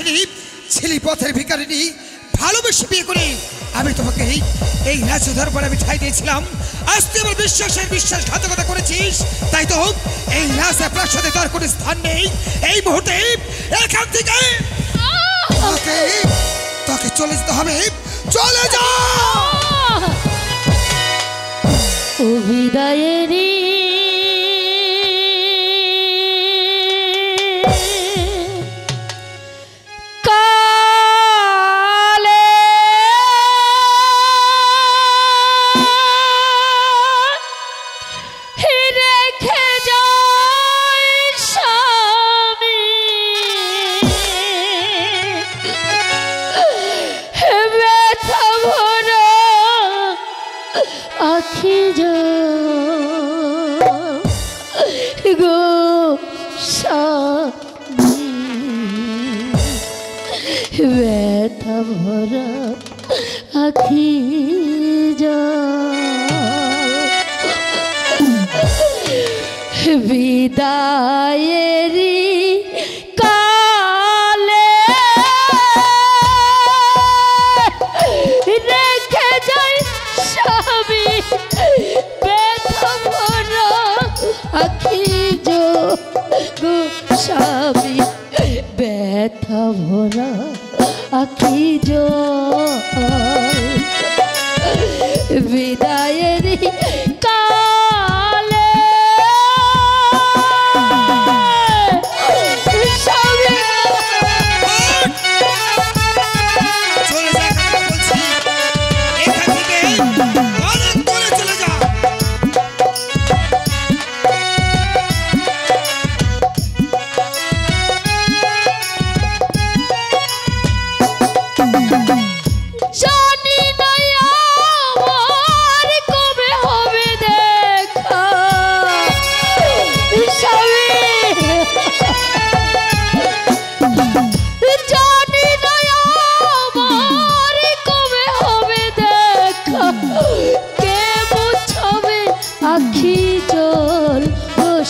ছিলি ছিলি পথের ভিখারিনী ভালোবেসে বিয়ে করে আমি তোমাকে এই রাজ্য দরবারে আমি ঠাঁই দিয়েছিলাম। আজ তুই আমার বিশ্বাসঘাতকতা করেছিস, তাই তো এই রাজা প্রাসাদে তার কোনো স্থান নেই। এই মুহূর্তে এখান থেকে তোকে চলে যেতে হবে। চলে যা। বিদায়েরই আখি গো ব্যথা ভরা আখি বিদায়েরি কালে রেখে যাই স্বামী ব্যথা ভরা আখি গো স্বামী ব্যথা ভরা আখি বিদায়েরি কালে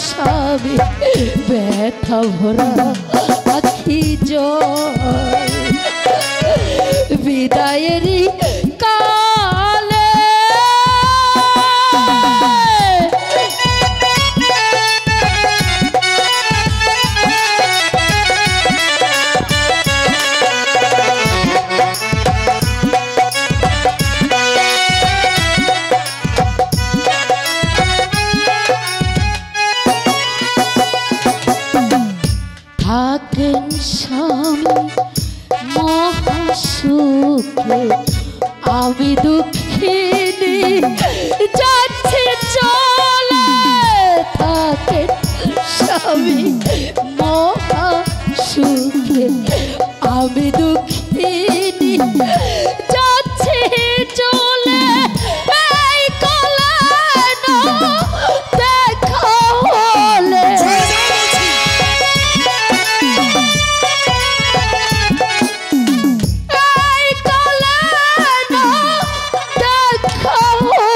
স্বামী ব্যথা ভরা আখি বিদায়েরি কালে থাকেন স্বামী মহাসুখে আমি দুঃখিনী যাচ্ছি চলে। থাকেন স্বামী মহাসুখে আমি দুঃখিনী যাচ্ছি চলে। এই কলেন দেখা হলে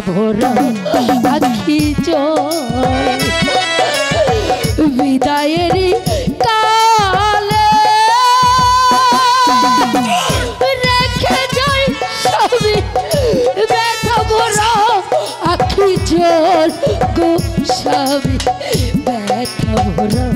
ভরা আখি বিদায়েরি কালে রেখে যাই স্বামী ব্যথা ভরা আখি গো স্বামী ব্যথা ভরা